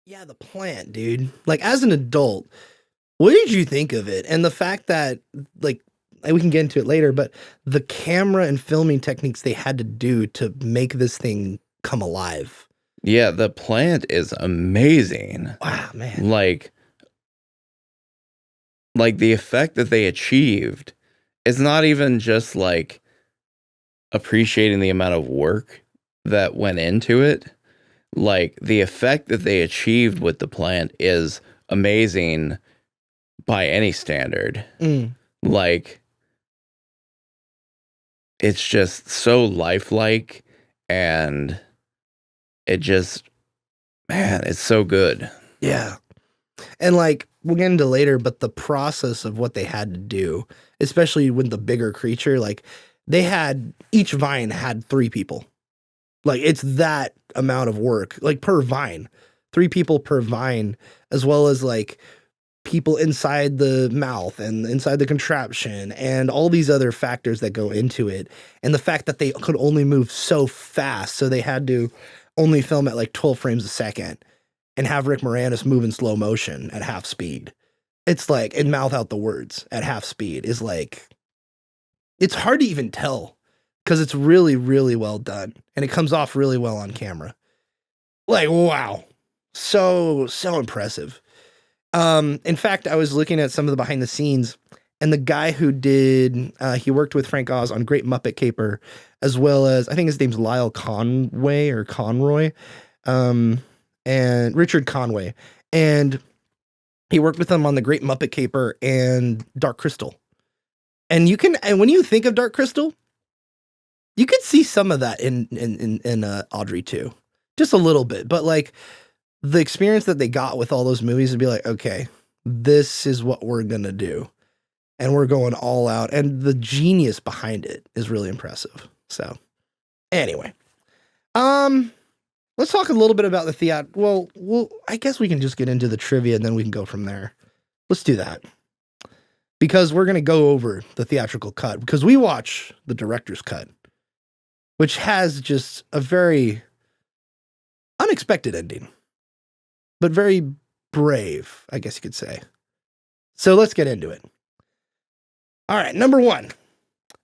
Yeah, the plant, dude. Like as an adult, what did you think of it? And the fact that like we can get into it later, but the camera and filming techniques they had to do to make this thing come alive. Yeah, the plant is amazing. Wow, man. Like the effect that they achieved is not even just like appreciating the amount of work that went into it. Like the effect that they achieved with the plant is amazing by any standard. Mm. Like it's just so lifelike and it just man, it's so good. Yeah. And like we'll get into later, but the process of what they had to do, especially with the bigger creature, like they had each vine had three people. Like it's that amount of work, like per vine, three people per vine, as well as like people inside the mouth and inside the contraption and all these other factors that go into it. And the fact that they could only move so fast. So they had to only film at like 12 frames a second and have Rick Moranis move in slow motion at half speed. It's like, and mouth out the words at half speed is like, it's hard to even tell because it's really, really well done. And it comes off really well on camera. Like, wow. So impressive. In fact, I was looking at some of the behind the scenes, and the guy who did, he worked with Frank Oz on Great Muppet Caper, as well as, I think his name's Lyle Conway or Conroy, and Richard Conway. And he worked with them on the Great Muppet Caper and Dark Crystal. And and when you think of Dark Crystal, you could see some of that in Audrey too, just a little bit. But like the experience that they got with all those movies would be like, okay, this is what we're gonna do, and we're going all out. And the genius behind it is really impressive. So, anyway, let's talk a little bit about the theater. Well, I guess we can just get into the trivia and then we can go from there. Let's do that because we're gonna go over the theatrical cut because we watch the director's cut, which has just a very unexpected ending, but very brave, I guess you could say. So let's get into it. All right, number one.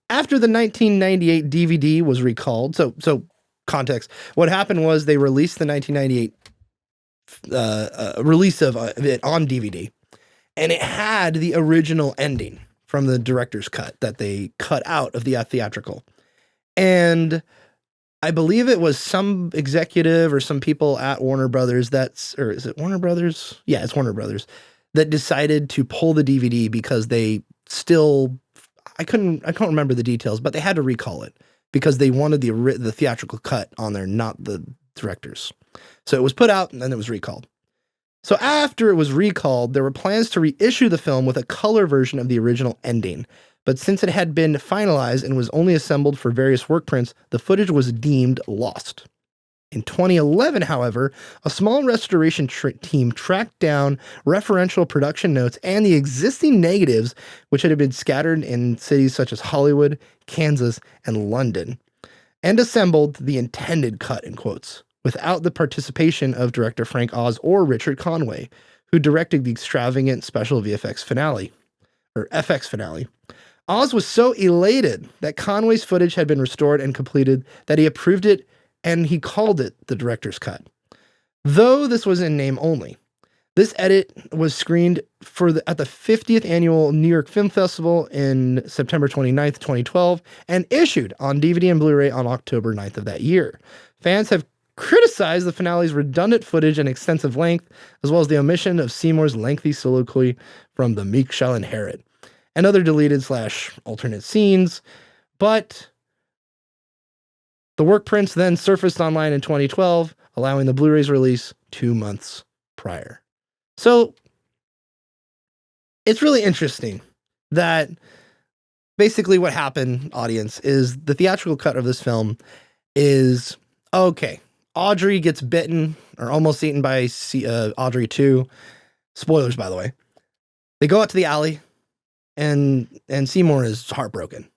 After the 1998 DVD was recalled, so context, what happened was they released the 1998 release of it on DVD, and it had the original ending from the director's cut that they cut out of the theatrical. And I believe it was some executive or some people at Warner Brothers or is it Warner Brothers? Yeah, it's Warner Brothers that decided to pull the DVD because they still, I can't remember the details, but they had to recall it because they wanted the theatrical cut on there, not the director's. So it was put out and then it was recalled. So after it was recalled, there were plans to reissue the film with a color version of the original ending. But since it had been finalized and was only assembled for various work prints, the footage was deemed lost. In 2011, however, a small restoration team tracked down referential production notes and the existing negatives, which had been scattered in cities such as Hollywood, Kansas, and London, and assembled the intended cut, in quotes, without the participation of director Frank Oz or Richard Conway, who directed the extravagant special VFX finale, or FX finale. Oz was so elated that Conway's footage had been restored and completed that he approved it and he called it the director's cut. Though this was in name only. This edit was screened at the 50th annual New York Film Festival in September 29th, 2012, and issued on DVD and Blu-ray on October 9th of that year. Fans have criticized the finale's redundant footage and extensive length, as well as the omission of Seymour's lengthy soliloquy from The Meek Shall Inherit, and other deleted / alternate scenes, but the work prints then surfaced online in 2012, allowing the Blu-ray's release 2 months prior. So it's really interesting that basically what happened, audience, is the theatrical cut of this film is, okay, Audrey gets bitten or almost eaten by Audrey 2. Spoilers, by the way. They go out to the alley, and Seymour is heartbroken.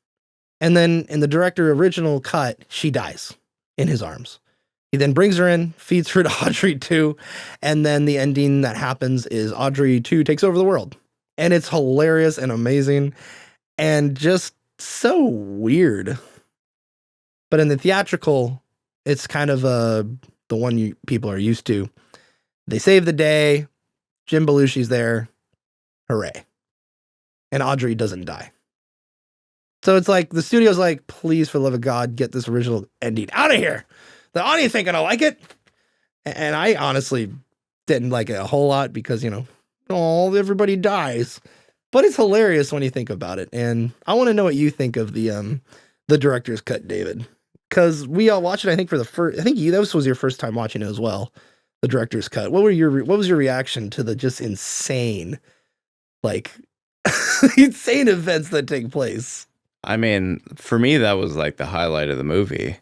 And then in the director original cut, she dies in his arms. He then brings her in, feeds her to Audrey 2, and then the ending that happens is Audrey 2 takes over the world. And it's hilarious and amazing and just so weird. But in the theatrical, it's kind of the one people are used to. They save the day, Jim Belushi's there, hooray. And Audrey doesn't die. So it's like the studio's like, please, for the love of God, get this original ending out of here. The audience ain't gonna like it. And I honestly didn't like it a whole lot because, oh, everybody dies. But it's hilarious when you think about it. And I want to know what you think of the director's cut, David. Because we all watched it, I think, for the first, I think this was your first time watching it as well, the director's cut. What was your reaction to the just insane, insane events that take place? I mean, for me, that was like the highlight of the movie.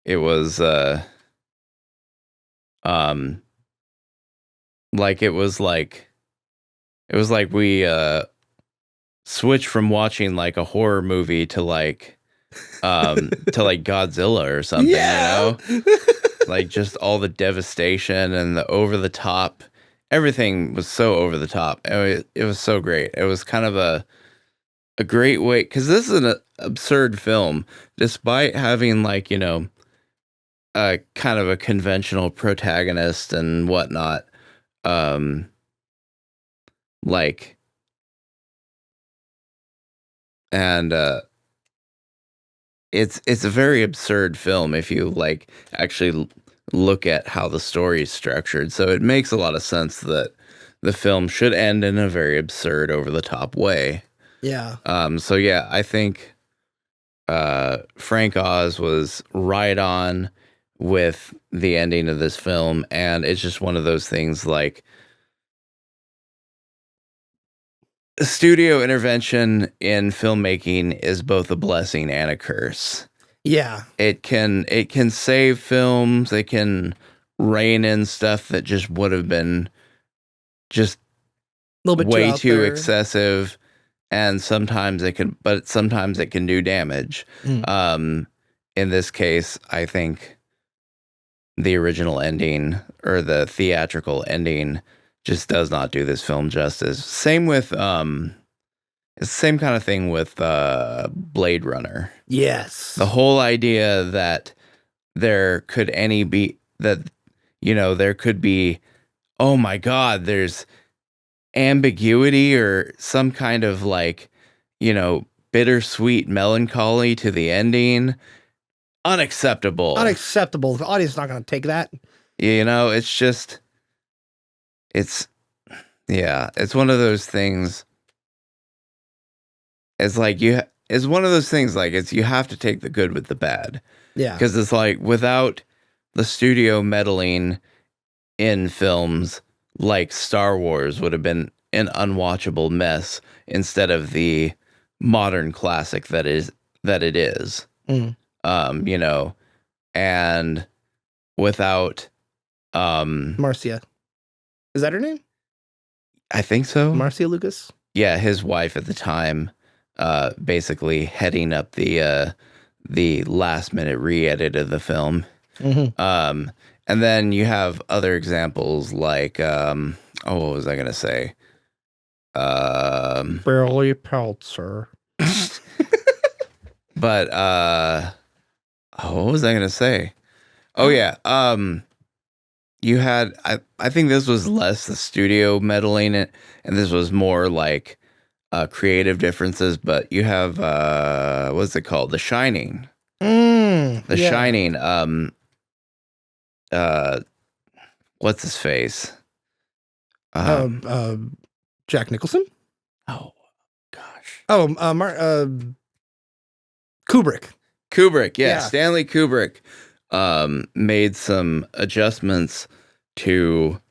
It was, it was like we switched from watching like a horror movie to like Godzilla or something, Yeah. Like just all the devastation and the over the top, everything was so over the top. It was so great. It was kind of a great way, because this is an absurd film, despite having like, a kind of a conventional protagonist and whatnot. It's a very absurd film if you like actually look at how the story is structured. So it makes a lot of sense that the film should end in a very absurd, over the top way. Yeah. So yeah, I think Frank Oz was right on with the ending of this film, and it's just one of those things like studio intervention in filmmaking is both a blessing and a curse. Yeah. It can save films, it can rein in stuff that just would have been just a little bit way too there. excessive. And sometimes it can do damage. In this case, I think the original ending, or the theatrical ending, just does not do this film justice. Same with, it's the same kind of thing with Blade Runner. Yes. The whole idea that there could there could be, oh my God, there's ambiguity or some kind of like, bittersweet melancholy to the ending. Unacceptable. The audience is not going to take that. It's just, it's one of those things. It's like it's one of those things like you have to take the good with the bad. Yeah. Because it's like, without the studio meddling in films, like Star Wars would have been an unwatchable mess instead of the modern classic that it is. And without Marcia. Is that her name? I think so. Marcia Lucas? Yeah, his wife at the time, basically heading up the last minute re-edit of the film. Mm-hmm. And then you have other examples like, what was I gonna say? Barely Peltzer. But what was I gonna say? Oh yeah. You had, I think this was less the studio meddling it, and this was more like creative differences. But you have what's it called? The Shining. The Shining. What's his face? Jack Nicholson? Oh gosh. Oh, Kubrick. Yeah, Stanley Kubrick made some adjustments to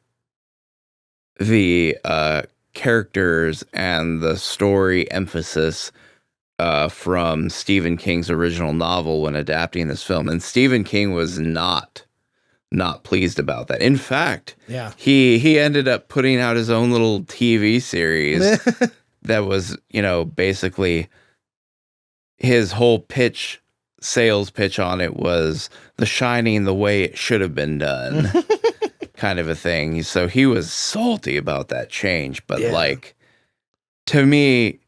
the characters and the story emphasis from Stephen King's original novel when adapting this film, and Stephen King was not pleased about that. In fact, he ended up putting out his own little TV series that was, basically his whole pitch sales pitch on it was The Shining the way it should have been done, kind of a thing. So he was salty about that change. But Yeah. like, to me,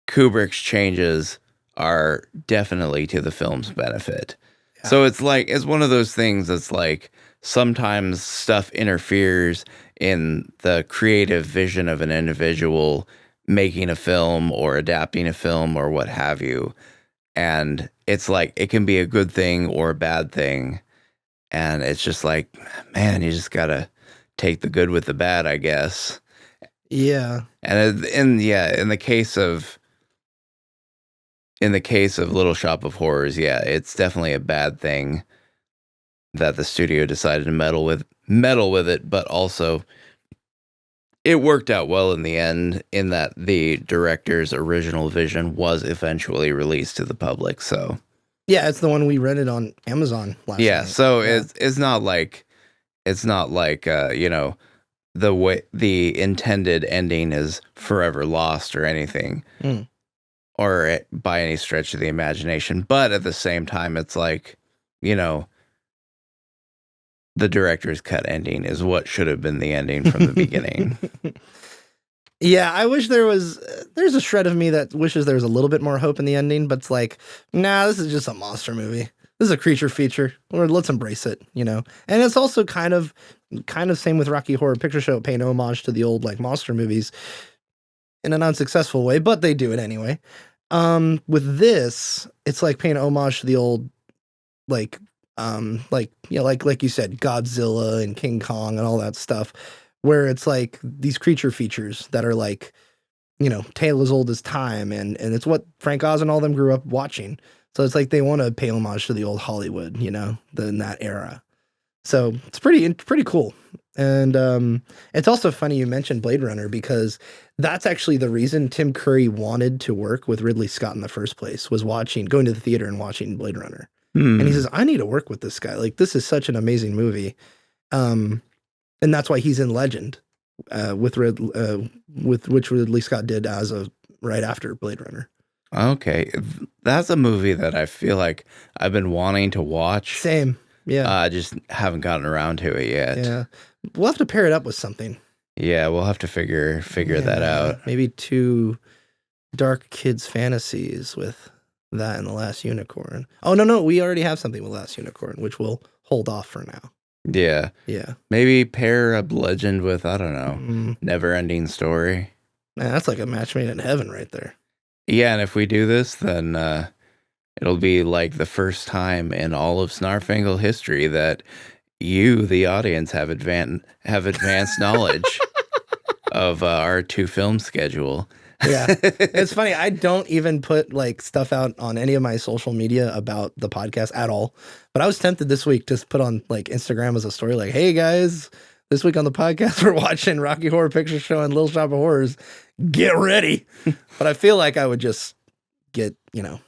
Kubrick's changes are definitely to the film's benefit. Yeah. So it's like, it's one of those things that's like, sometimes stuff interferes in the creative vision of an individual making a film or adapting a film or what have you. And it's like, it can be a good thing or a bad thing. And it's just like, man, you just gotta take the good with the bad, I guess. Yeah. And in the case of Little Shop of Horrors, yeah, it's definitely a bad thing that the studio decided to meddle with it, but also it worked out well in the end, in that the director's original vision was eventually released to the public. So Yeah, it's the one we rented on Amazon last night. so it's not like you know, the way the intended ending is forever lost or anything, or by any stretch of the imagination. But at the same time, it's like, you know, the director's cut ending is what should have been the ending from the beginning. Yeah, I wish there's a shred of me that wishes there was a little bit more hope in the ending, but it's like, nah, this is just a monster movie. This is a creature feature. Or let's embrace it, you know? And it's also kind of same with Rocky Horror Picture Show, paying homage to the old like monster movies in an unsuccessful way, but they do it anyway. With this, it's like paying homage to the old like you said, Godzilla and King Kong and all that stuff, where it's like these creature features that are like, you know, tale as old as time, and it's what Frank Oz and all them grew up watching. So it's like they want to pay homage to the old Hollywood, you know, in that era. So it's pretty cool. And it's also funny you mentioned Blade Runner, because that's actually the reason Tim Curry wanted to work with Ridley Scott in the first place, was going to the theater and watching Blade Runner. And he says, I need to work with this guy. Like, this is such an amazing movie. And that's why he's in Legend, with which Ridley Scott did right after Blade Runner. Okay. That's a movie that I feel like I've been wanting to watch. Same. Yeah. I just haven't gotten around to it yet. Yeah. We'll have to pair it up with something. Yeah, we'll have to figure that out. Maybe 2 dark kids fantasies with that and The Last Unicorn. Oh, no, we already have something with Last Unicorn, which we'll hold off for now. Yeah. Yeah. Maybe pair up Legend with, I don't know, Never Ending Story. Man, that's like a match made in heaven right there. Yeah, and if we do this, then it'll be like the first time in all of Snarp Fangle history that you, the audience, have advanced knowledge of our 2 film schedule. Yeah. It's funny. I don't even put like stuff out on any of my social media about the podcast at all. But I was tempted this week to put on like Instagram as a story, like, hey guys, this week on the podcast, we're watching Rocky Horror Picture Show and Little Shop of Horrors. Get ready. But I feel like I would just get, you know,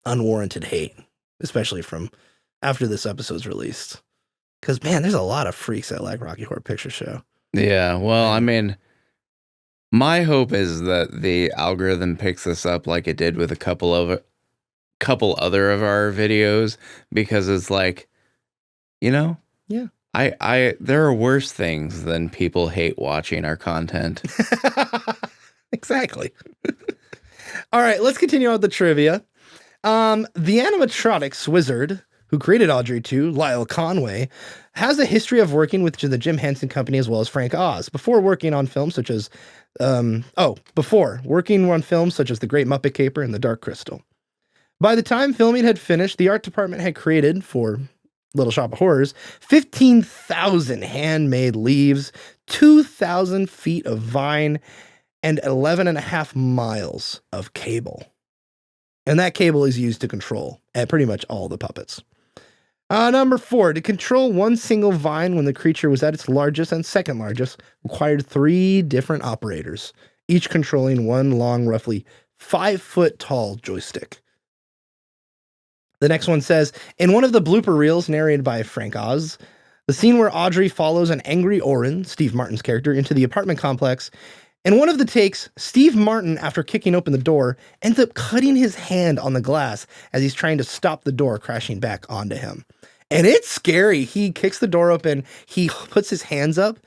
unwarranted hate, especially from after this episode's released. Because, man, there's a lot of freaks that like Rocky Horror Picture Show. Yeah, well, I mean, my hope is that the algorithm picks this up like it did with a couple other of our videos, because it's like, you know, yeah, I there are worse things than people hate watching our content. Exactly. All right, let's continue on with the trivia. The animatronics wizard who created Audrey 2, Lyle Conway, has a history of working with the Jim Henson Company as well as Frank Oz before working on films such as The Great Muppet Caper and The Dark Crystal. By the time filming had finished, the art department had created, for Little Shop of Horrors, 15,000 handmade leaves, 2,000 feet of vine, and 11.5 miles of cable. And that cable is used to control pretty much all the puppets. Number 4, to control one single vine when the creature was at its largest and second largest required 3 different operators, each controlling one long, roughly 5 foot tall joystick. The next one says, in one of the blooper reels narrated by Frank Oz, the scene where Audrey follows an angry Orin, Steve Martin's character, into the apartment complex In one of the takes, Steve Martin, after kicking open the door, ends up cutting his hand on the glass as he's trying to stop the door crashing back onto him. And it's scary. He kicks the door open, he puts his hands up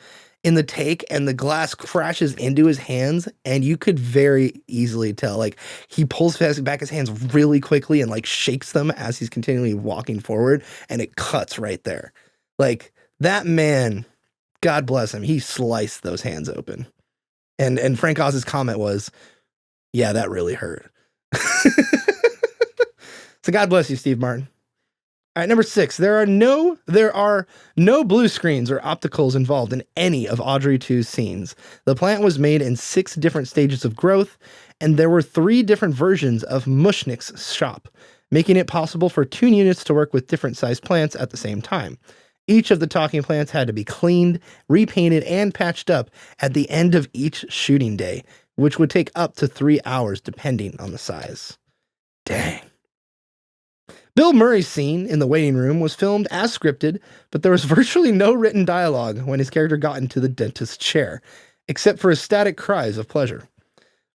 in the take, and the glass crashes into his hands, and you could very easily tell. Like, he pulls back his hands really quickly and like shakes them as he's continually walking forward, and it cuts right there. Like, that man, God bless him, he sliced those hands open. And Frank Oz's comment was, yeah, that really hurt. So God bless you, Steve Martin. All right, number 6. There are no blue screens or opticals involved in any of Audrey 2's scenes. The plant was made in 6 different stages of growth, and there were 3 different versions of Mushnick's shop, making it possible for 2 units to work with different sized plants at the same time. Each of the talking plants had to be cleaned, repainted, and patched up at the end of each shooting day, which would take up to 3 hours depending on the size. Dang. Bill Murray's scene in the waiting room was filmed as scripted, but there was virtually no written dialogue when his character got into the dentist's chair, except for ecstatic cries of pleasure.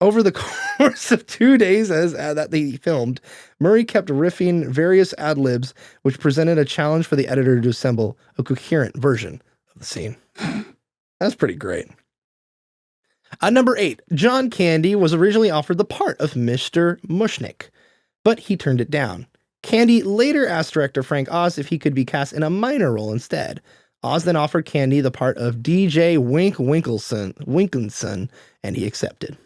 Over the course of 2 days that they filmed, Murray kept riffing various ad-libs, which presented a challenge for the editor to assemble a coherent version of the scene. That's pretty great. At number 8, John Candy was originally offered the part of Mr. Mushnick, but he turned it down. Candy later asked director Frank Oz if he could be cast in a minor role instead. Oz then offered Candy the part of DJ Winkinson, and he accepted.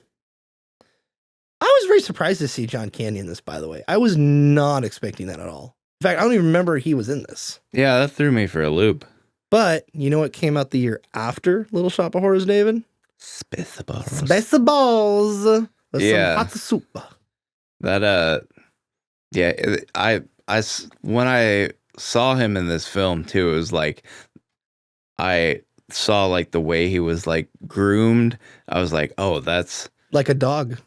I was very surprised to see John Candy in this, by the way. I was not expecting that at all. In fact, I don't even remember he was in this. Yeah, that threw me for a loop. But you know what came out the year after Little Shop of Horrors, David? Spaceballs. Spaceballs. With some hot soup. That, yeah, when I saw him in this film too, it was like, I saw like the way he was like groomed. I was like, oh, that's like a dog.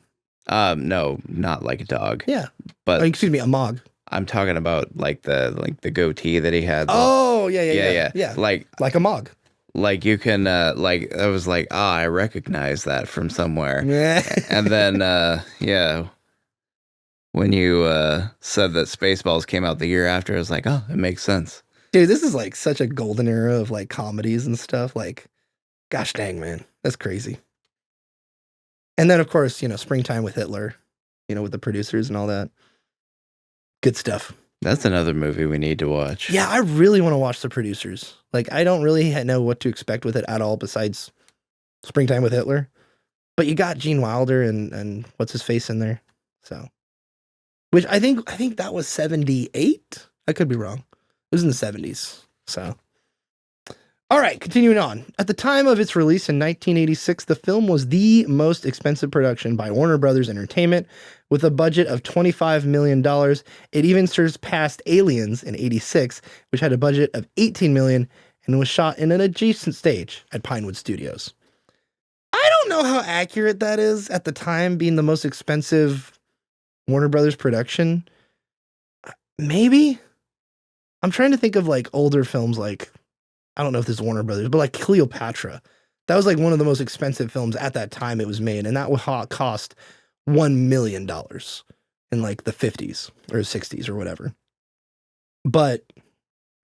No, not like a dog. Yeah. But excuse me, a mog. I'm talking about like the goatee that he had. Oh, yeah. Like a mog. Like you can like I was like, I recognize that from somewhere. Yeah. And then yeah. When you said that Spaceballs came out the year after, I was like, oh, it makes sense. Dude, this is like such a golden era of like comedies and stuff. Like, gosh dang, man. That's crazy. And then, of course, Springtime with Hitler, with the producers and all that. Good stuff. That's another movie we need to watch. Yeah, I really want to watch The Producers. Like, I don't really know what to expect with it at all besides Springtime with Hitler. But you got Gene Wilder and what's his face in there. So, which I think that was 78. I could be wrong. It was in the 70s. So, all right, continuing on. At the time of its release in 1986, the film was the most expensive production by Warner Brothers Entertainment, with a budget of $25 million. It even surpassed Aliens in 86, which had a budget of $18 million and was shot in an adjacent stage at Pinewood Studios. I don't know how accurate that is at the time, being the most expensive Warner Brothers production. Maybe? I'm trying to think of like older films like, I don't know if this is Warner Brothers, but like Cleopatra. That was like one of the most expensive films at that time it was made, and that would cost $1 million in like the 50s or 60s or whatever. But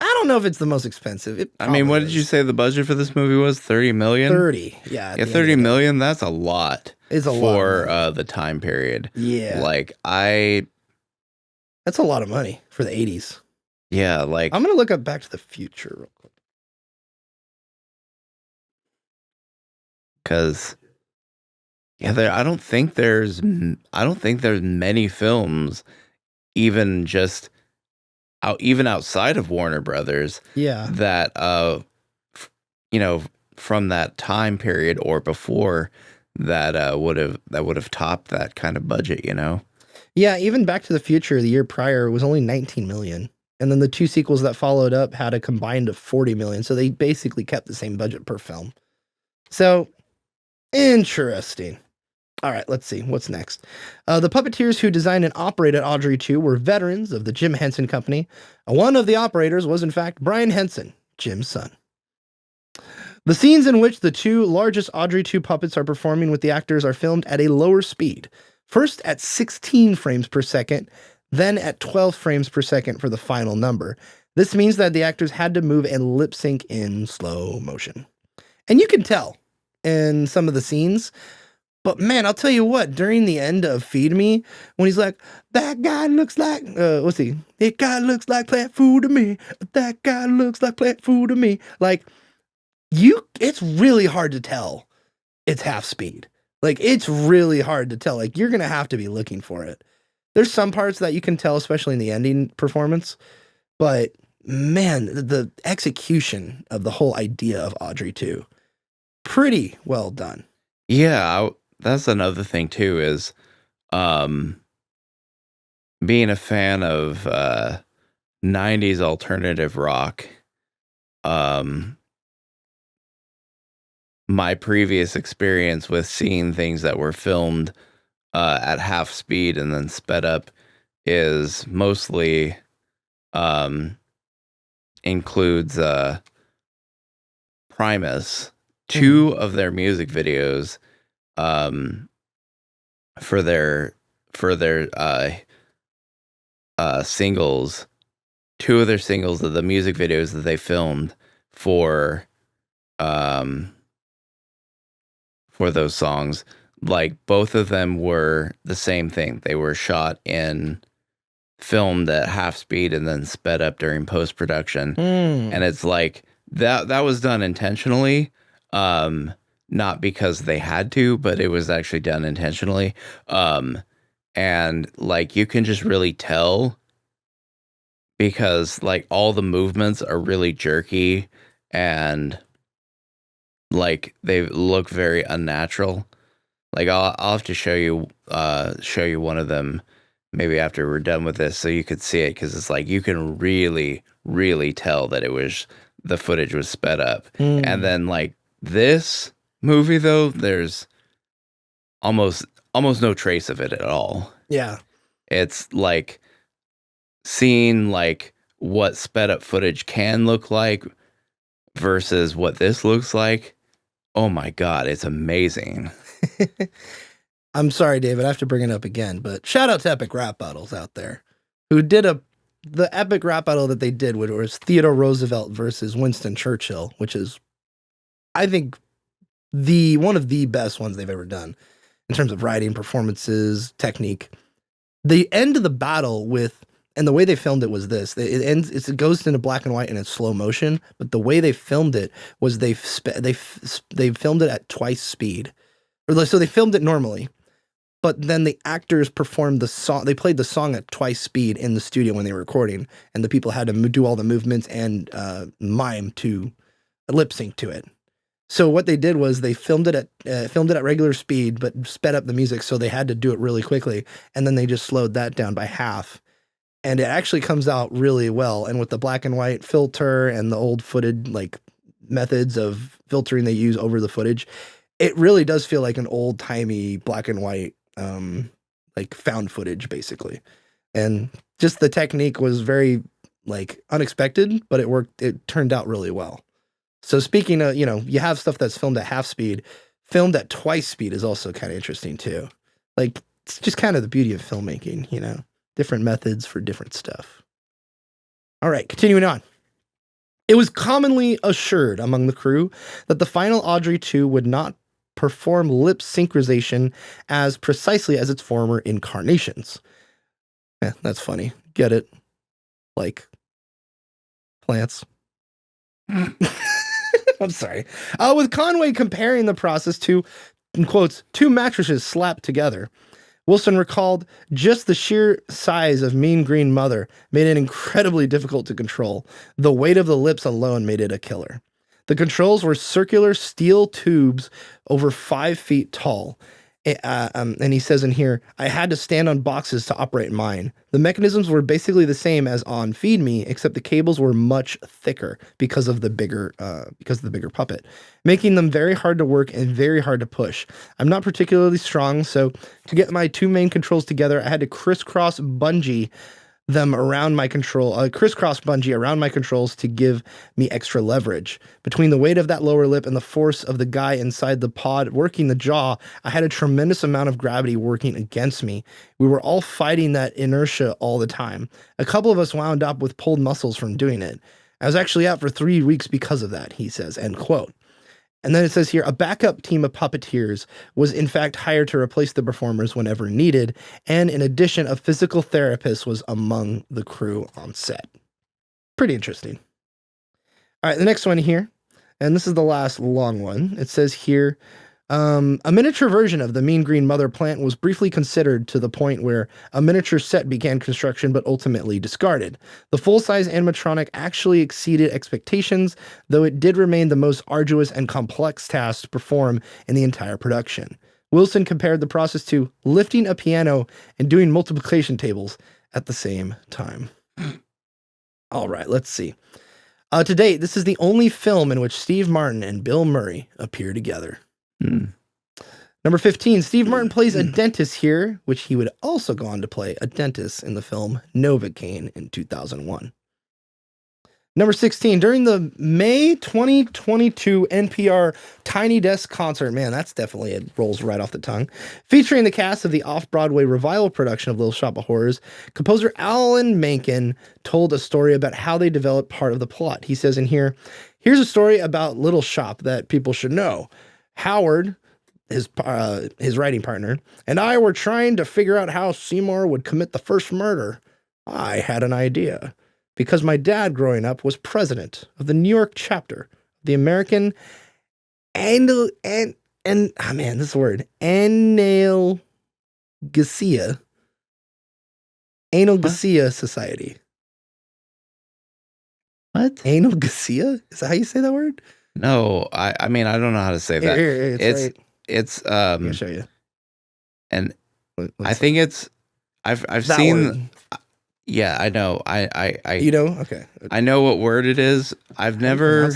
I don't know if it's the most expensive. I mean, what did you say the budget for this movie was? 30 million? 30, yeah. Yeah, 30 million, that's a lot. It's a lot for the time period. Yeah. Like, that's a lot of money for the 80s. Yeah, like... I'm going to look up Back to the Future real quick. Because... Yeah, I don't think there's many films, even outside of Warner Brothers, that from that time period or before that would have topped that kind of budget, Yeah, even Back to the Future the year prior was only 19 million, and then the 2 sequels that followed up had a combined of 40 million. So they basically kept the same budget per film. So interesting. All right, let's see. What's next? The puppeteers who designed and operated Audrey 2 were veterans of the Jim Henson Company. One of the operators was, in fact, Brian Henson, Jim's son. The scenes in which the two largest Audrey 2 puppets are performing with the actors are filmed at a lower speed. First at 16 frames per second, then at 12 frames per second for the final number. This means that the actors had to move and lip sync in slow motion. And you can tell in some of the scenes. But man, I'll tell you what, during the end of Feed Me, when he's like, that guy looks like, what's he? That guy looks like plant food to me. That guy looks like plant food to me. Like, it's really hard to tell it's half speed. Like, it's really hard to tell. Like, you're going to have to be looking for it. There's some parts that you can tell, especially in the ending performance. But man, the execution of the whole idea of Audrey 2, pretty well done. Yeah, that's another thing too, is being a fan of 90s alternative rock. My previous experience with seeing things that were filmed at half speed and then sped up is mostly includes Primus. Two of their music videos for their singles, two of their singles of the music videos that they filmed for those songs, like both of them were the same thing. They were filmed at half speed and then sped up during post-production. And it's like that was done intentionally, not because they had to, but it was actually done intentionally. And like you can just really tell, because like all the movements are really jerky and like they look very unnatural. Like I'll have to show you one of them maybe after we're done with this so you could see it, because it's like you can really tell that the footage was sped up. And then like this movie though, there's almost no trace of it at all. Yeah. It's like seeing like what sped up footage can look like versus what this looks like. Oh my God, it's amazing. I'm sorry, David, I have to bring it up again, but shout out to Epic Rap Battles out there who did the epic rap battle that they did, which was Theodore Roosevelt versus Winston Churchill, which is, I think, one of the best ones they've ever done in terms of writing, performances, technique. The end of the battle and the way they filmed it was this. It goes into black and white and it's slow motion, but the way they filmed it was they filmed it at twice speed. So they filmed it normally, but then the actors performed the song. They played the song at twice speed in the studio when they were recording, and the people had to do all the movements and mime to lip sync to it. So what they did was they filmed it at regular speed, but sped up the music, so they had to do it really quickly, and then they just slowed that down by half. And it actually comes out really well. And with the black and white filter and the old footage like methods of filtering they use over the footage, it really does feel like an old timey black and white, like found footage basically. And just the technique was very like unexpected, but it worked. It turned out really well. So speaking of, you have stuff that's filmed at half speed, filmed at twice speed is also kind of interesting too. Like it's just kind of the beauty of filmmaking, different methods for different stuff. All right, continuing on. It was commonly assured among the crew that the final Audrey 2 would not perform lip synchronization as precisely as its former incarnations. That's funny. Get it? Like plants. I'm sorry. With Conway comparing the process to, in quotes, two mattresses slapped together, Wilson recalled just the sheer size of Mean Green Mother made it incredibly difficult to control. The weight of the lips alone made it a killer. The controls were circular steel tubes over 5 feet tall. And he says in here, I had to stand on boxes to operate mine. The mechanisms were basically the same as on Feed Me, except the cables were much thicker because of the bigger puppet, making them very hard to work and very hard to push. I'm not particularly strong, so to get my two main controls together, I had to crisscross bungee them around my control, crisscross bungee around my controls to give me extra leverage. Between the weight of that lower lip and the force of the guy inside the pod working the jaw, I had a tremendous amount of gravity working against me. We were all fighting that inertia all the time. A couple of us wound up with pulled muscles from doing it. I was actually out for 3 weeks because of that, he says, end quote. And then it says here, a backup team of puppeteers was in fact hired to replace the performers whenever needed. And in addition, a physical therapist was among the crew on set. Pretty interesting. All right, the next one here, and this is the last long one. It says here, a miniature version of the Mean Green Mother plant was briefly considered to the point where a miniature set began construction but ultimately discarded. The full-size animatronic actually exceeded expectations, though it did remain the most arduous and complex task to perform in the entire production. Wilson compared the process to lifting a piano and doing multiplication tables at the same time. All right, let's see. To date, this is the only film in which Steve Martin and Bill Murray appear together. Number 15, Steve Martin plays a dentist here, which he would also go on to play a dentist in the film Novocaine in 2001. Number 16, during the May 2022 NPR Tiny Desk concert, man, that's definitely, it rolls right off the tongue, featuring the cast of the off-Broadway revival production of Little Shop of Horrors, composer Alan Menken told a story about how they developed part of the plot. He says in here, here's a story about Little Shop that people should know. Howard, his writing partner, and I were trying to figure out how Seymour would commit the first murder. I had an idea. Because my dad growing up was president of the New York chapter of the American Analgesia Society. What? Analgesia? Is that how you say that word? No, I mean, I don't know how to say that. Here, it's I'll show you. And I think it's I've seen word. Yeah, I know. I You know? Okay. I know what word it is. I've never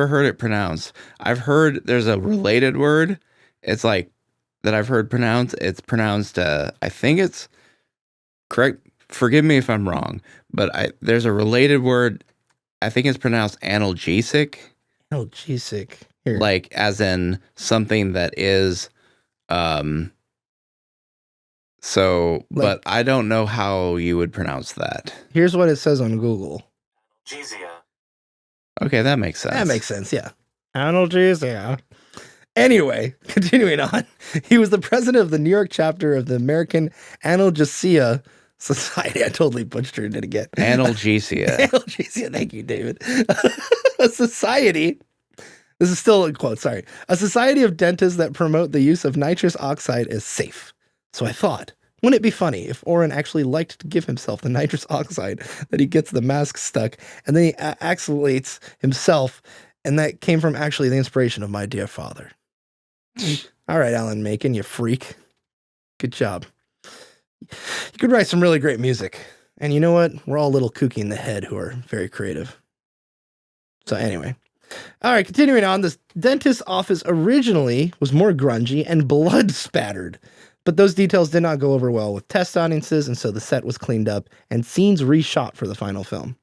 heard it pronounced. I've heard there's a related word. It's like that I've heard pronounced. It's pronounced I think it's correct. Forgive me if I'm wrong, but there's a related word. I think it's pronounced analgesic. Analgesic. Here. Like as in something that is so, but I don't know how you would pronounce that. Here's what it says on Google. Analgesia. Okay, that makes sense. That makes sense, yeah. Analgesia. Anyway, continuing on. He was the president of the New York chapter of the American Analgesia Society. I totally butchered it again. Analgesia. Analgesia. Thank you, David. A society. This is still a quote, sorry. A society of dentists that promote the use of nitrous oxide as safe. So I thought, wouldn't it be funny if Oren actually liked to give himself the nitrous oxide that he gets the mask stuck and then he axolates himself, and that came from actually the inspiration of my dear father. All right, Alan Menken, you freak. Good job. You could write some really great music. And you know what? We're all a little kooky in the head who are very creative. So anyway. All right, continuing on. This dentist's office originally was more grungy and blood spattered. But those details did not go over well with test audiences, and so the set was cleaned up and scenes reshot for the final film.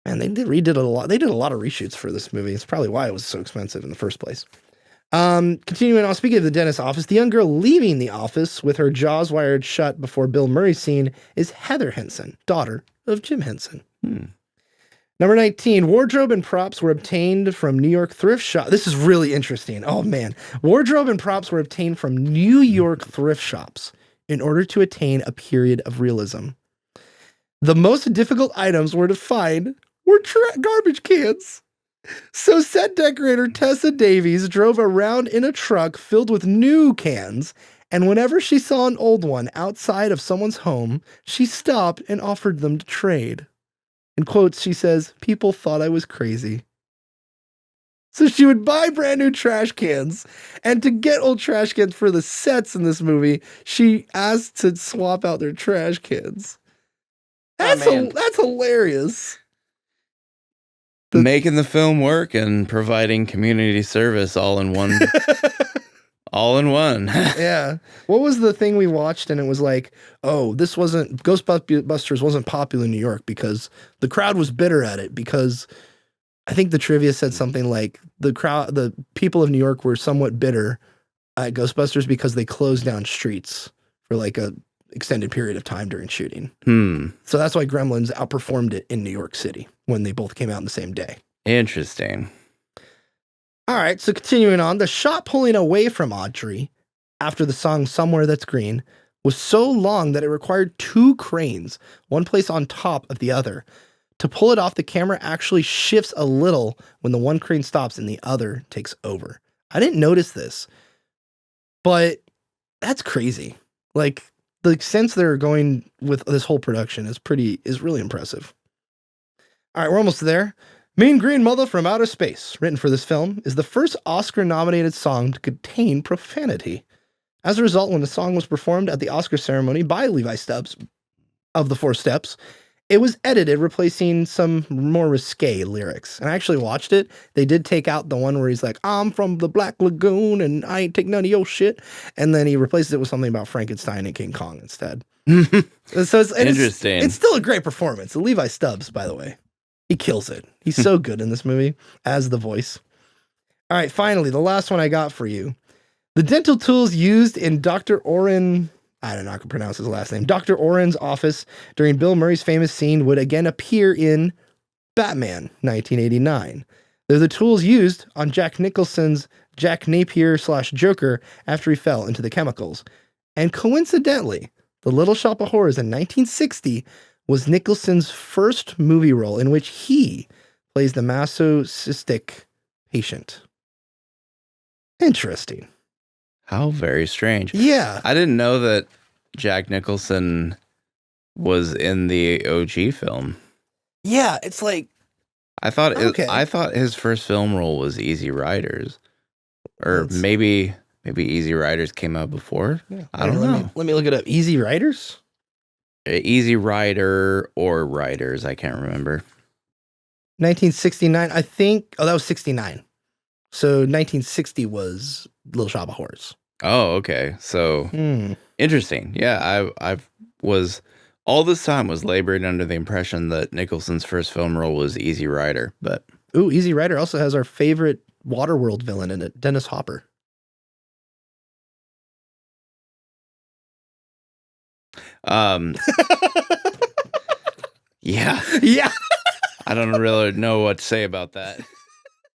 And they did a lot of reshoots for this movie. It's probably why it was so expensive in the first place. Continuing on, speaking of the dentist's office, the young girl leaving the office with her jaws wired shut before Bill Murray's scene is Heather Henson, daughter of Jim Henson. Number 19, wardrobe and props were obtained from New York thrift shop. This is really interesting. Oh man. Wardrobe and props were obtained from New York thrift shops in order to attain a period of realism. The most difficult items were to find were garbage cans. So set decorator Tessa Davies drove around in a truck filled with new cans, and whenever she saw an old one outside of someone's home, she stopped and offered them to trade. In quotes, she says, people thought I was crazy. So she would buy brand new trash cans, and to get old trash cans for the sets in this movie, she asked to swap out their trash cans. That's hilarious. Making the film work and providing community service all in All in one. Yeah. What was the thing we watched and it was like, oh, this wasn't Ghostbusters wasn't popular in New York because the crowd was bitter at it because I think the trivia said something like the people of New York were somewhat bitter at Ghostbusters because they closed down streets for like a extended period of time during shooting. So that's why Gremlins outperformed it in New York City when they both came out in the same day. Interesting. All right, so continuing on, the shot pulling away from Audrey after the song Somewhere That's Green was so long that it required 2 cranes, one placed on top of the other. To pull it off, the camera actually shifts a little when the one crane stops and the other takes over. I didn't notice this, but that's crazy. Like, the sense they're going with this whole production is really impressive. All right, we're almost there. Mean Green Mother from Outer Space, written for this film, is the first Oscar-nominated song to contain profanity. As a result, when the song was performed at the Oscar ceremony by Levi Stubbs of the Four Steps, it was edited, replacing some more risque lyrics. And I actually watched it. They did take out the one where he's like, I'm from the Black Lagoon and I ain't take none of your shit. And then he replaces it with something about Frankenstein and King Kong instead. So it's Interesting. It's still a great performance. Levi Stubbs, by the way. He kills it. He's so good in this movie as the voice. All right, finally, the last one I got for you. The dental tools used in Dr. Oren, I don't know how to pronounce his last name, Dr. Oren's office during Bill Murray's famous scene would again appear in Batman 1989. They're the tools used on Jack Nicholson's Jack Napier/Joker after he fell into the chemicals. And coincidentally, The Little Shop of Horrors in 1960 was Nicholson's first movie role in which he plays the masochistic patient. Interesting. How very strange. Yeah. I didn't know that Jack Nicholson was in the OG film. Yeah, it's like I thought Okay. I thought his first film role was Easy Riders. Or Let's- maybe Easy Riders came out before. yeah. I don't know. Let me look it up. Easy Riders? Easy Rider or Riders, I can't remember. 1969, I think. Oh, that was 69. So 1960 was Little Shop of Horrors. Oh, okay. So interesting. Yeah, I was all this time was laboring under the impression that Nicholson's first film role was Easy Rider, but Ooh, Easy Rider also has our favorite Waterworld villain in it, Dennis Hopper. Yeah. Yeah. I don't really know what to say about that.